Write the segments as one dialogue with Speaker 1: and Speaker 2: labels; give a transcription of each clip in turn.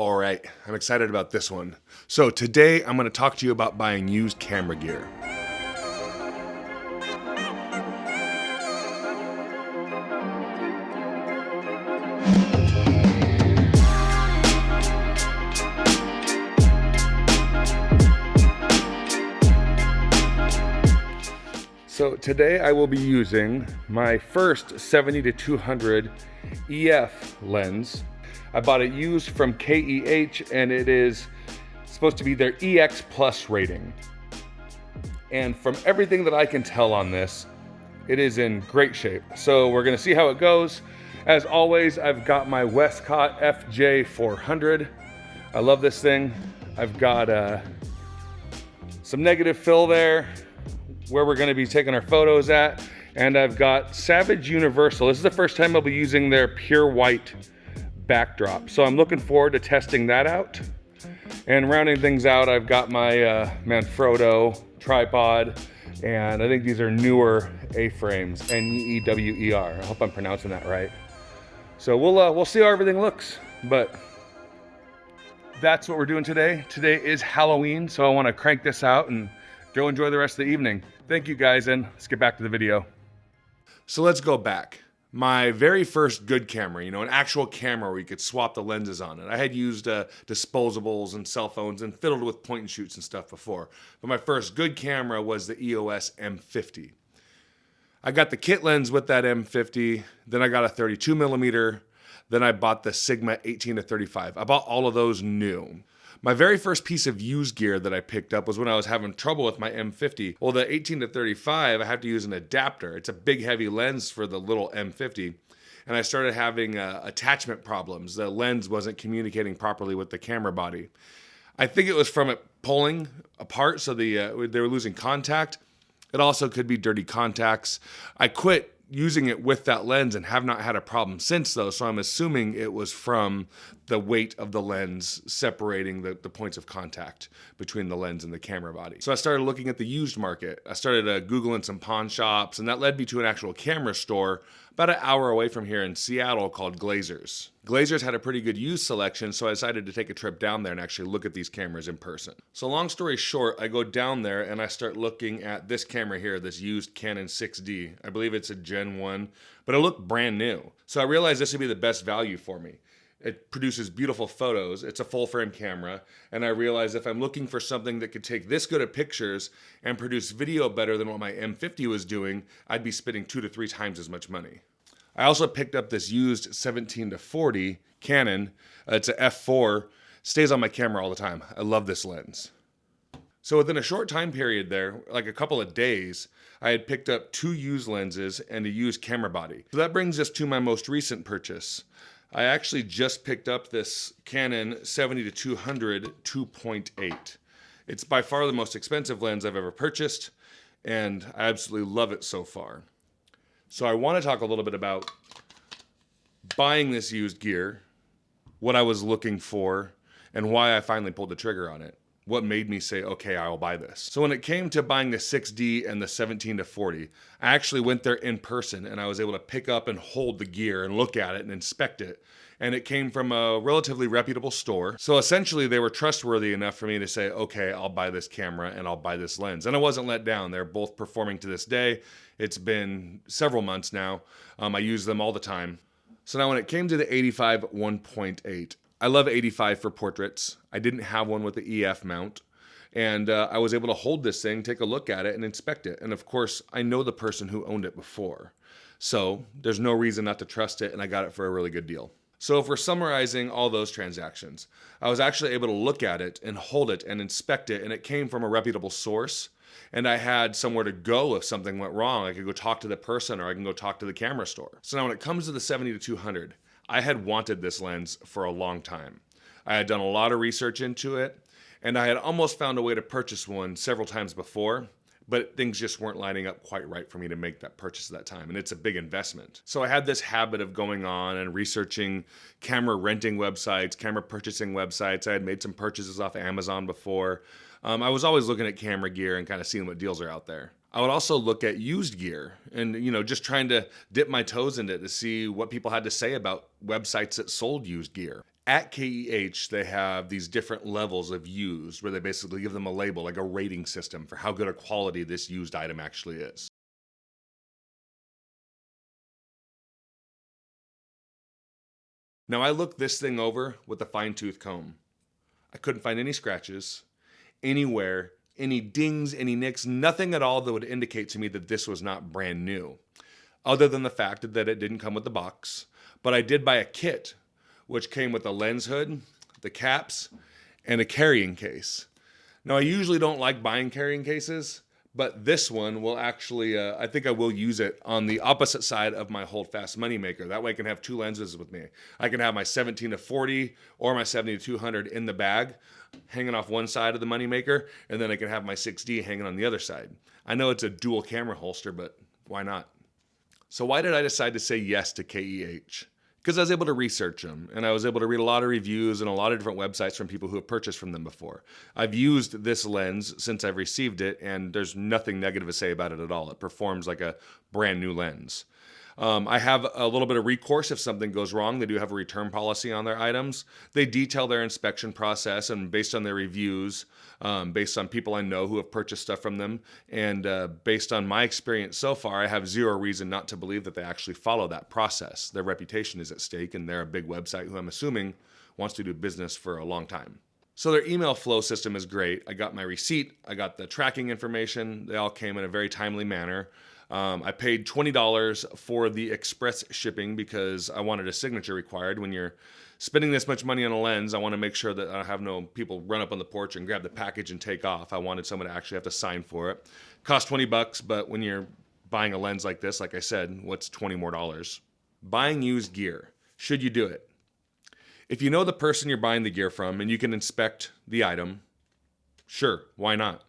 Speaker 1: All right, I'm excited about this one. So today I'm going to talk to you about buying used camera gear. So today I will be using my first 70-200 EF lens. I bought it used from KEH and it is supposed to be their EX Plus rating. And from everything that I can tell on this, it is in great shape. So we're gonna see how it goes. As always, I've got my Westcott FJ400. I love this thing. I've got some negative fill there where we're gonna be taking our photos at. And I've got Savage Universal. This is the first time I'll be using their pure white backdrop. So I'm looking forward to testing that out. And rounding things out, I've got my Manfrotto tripod. And I think these are newer A-frames, Neewer. I hope I'm pronouncing that right. So we'll see how everything looks, but that's what we're doing today. Today is Halloween, so I wanna crank this out and go enjoy the rest of the evening. Thank you guys, and let's get back to the video. So let's go back. My very first good camera, an actual camera where you could swap the lenses on it. I had used disposables and cell phones and fiddled with point and shoots and stuff before. But my first good camera was the EOS M50. I got the kit lens with that M50, then I got a 32 millimeter, then I bought the Sigma 18-35. I bought all of those new. My very first piece of used gear that I picked up was when I was having trouble with my M50. Well, the 18-35, I have to use an adapter. It's a big, heavy lens for the little M50. And I started having attachment problems. The lens wasn't communicating properly with the camera body. I think it was from it pulling apart, so they were losing contact. It also could be dirty contacts. I quit using it with that lens and have not had a problem since though, so I'm assuming it was from the weight of the lens separating the points of contact between the lens and the camera body. So I started looking at the used market. I started Googling some pawn shops, and that led me to an actual camera store about an hour away from here in Seattle called Glazers. Glazers had a pretty good used selection, so I decided to take a trip down there and actually look at these cameras in person. So long story short, I go down there and I start looking at this camera here, this used Canon 6D. I believe it's a Gen 1, but it looked brand new. So I realized this would be the best value for me. It produces beautiful photos, it's a full frame camera, and I realized if I'm looking for something that could take this good of pictures and produce video better than what my M50 was doing, I'd be spending 2 to 3 times as much money. I also picked up this used 17-40 Canon. It's a f4, stays on my camera all the time. I love this lens. So within a short time period there, like a couple of days, I had picked up 2 used lenses and a used camera body. So that brings us to my most recent purchase. I actually just picked up this Canon 70-200 2.8. It's by far the most expensive lens I've ever purchased, and I absolutely love it so far. So I want to talk a little bit about buying this used gear, what I was looking for, and why I finally pulled the trigger on it. What made me say, okay, I'll buy this. So when it came to buying the 6D and the 17-40, I actually went there in person and I was able to pick up and hold the gear and look at it and inspect it. And it came from a relatively reputable store. So essentially they were trustworthy enough for me to say, okay, I'll buy this camera and I'll buy this lens. And I wasn't let down. They're both performing to this day. It's been several months now. I use them all the time. So now when it came to the 85 1.8, I love 85 for portraits. I didn't have one with the EF mount. And I was able to hold this thing, take a look at it, and inspect it. And of course, I know the person who owned it before. So there's no reason not to trust it, and I got it for a really good deal. So if we're summarizing all those transactions, I was actually able to look at it and hold it and inspect it, and it came from a reputable source. And I had somewhere to go if something went wrong. I could go talk to the person, or I can go talk to the camera store. So now when it comes to the 70-200, I had wanted this lens for a long time. I had done a lot of research into it, and I had almost found a way to purchase one several times before, but things just weren't lining up quite right for me to make that purchase at that time, and it's a big investment. So I had this habit of going on and researching camera renting websites, camera purchasing websites. I had made some purchases off Amazon before. I was always looking at camera gear and kind of seeing what deals are out there. I would also look at used gear and, just trying to dip my toes into it to see what people had to say about websites that sold used gear. At KEH, they have these different levels of used where they basically give them a label, like a rating system for how good a quality this used item actually is. Now I looked this thing over with a fine-tooth comb. I couldn't find any scratches, anywhere, any dings, any nicks, nothing at all that would indicate to me that this was not brand new, other than the fact that it didn't come with the box. But I did buy a kit, which came with a lens hood, the caps, and a carrying case. Now, I usually don't like buying carrying cases, but this one will actually, I think I will use it on the opposite side of my Holdfast Moneymaker. That way I can have two lenses with me. I can have my 17-40 or my 70-200 in the bag, hanging off one side of the Moneymaker, and then I can have my 6D hanging on the other side. I know it's a dual camera holster, but why not? So why did I decide to say yes to KEH? Because I was able to research them, and I was able to read a lot of reviews and a lot of different websites from people who have purchased from them before. I've used this lens since I've received it, and there's nothing negative to say about it at all. It performs like a brand new lens. I have a little bit of recourse if something goes wrong. They do have a return policy on their items. They detail their inspection process, and based on their reviews, based on people I know who have purchased stuff from them, and based on my experience so far, I have zero reason not to believe that they actually follow that process. Their reputation is at stake, and they're a big website who I'm assuming wants to do business for a long time. So their email flow system is great. I got my receipt, I got the tracking information. They all came in a very timely manner. I paid $20 for the express shipping because I wanted a signature required. When you're spending this much money on a lens, I want to make sure that I have no people run up on the porch and grab the package and take off. I wanted someone to actually have to sign for it. Cost $20, but when you're buying a lens like this, like I said, what's $20 more? Buying used gear. Should you do it? If you know the person you're buying the gear from and you can inspect the item, sure, why not?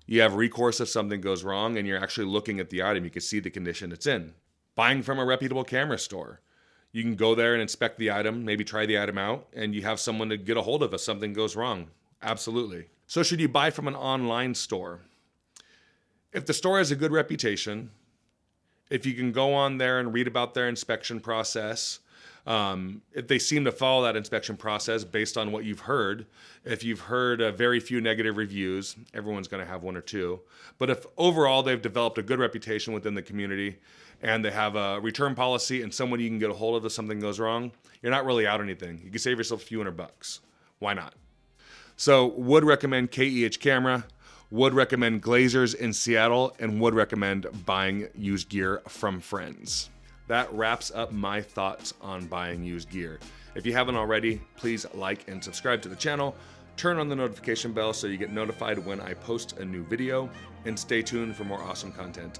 Speaker 1: You have recourse if something goes wrong and you're actually looking at the item. You can see the condition it's in. Buying from a reputable camera store. You can go there and inspect the item, maybe try the item out, and you have someone to get a hold of if something goes wrong. Absolutely. So should you buy from an online store? If the store has a good reputation, if you can go on there and read about their inspection process, if they seem to follow that inspection process based on what you've heard, if you've heard very few negative reviews, everyone's going to have one or two. But if overall they've developed a good reputation within the community and they have a return policy and someone you can get a hold of if something goes wrong, you're not really out anything. You can save yourself a few $100. Why not? So would recommend KEH camera, would recommend Glazers in Seattle, and would recommend buying used gear from friends. That wraps up my thoughts on buying used gear. If you haven't already, please like and subscribe to the channel. Turn on the notification bell so you get notified when I post a new video, and stay tuned for more awesome content.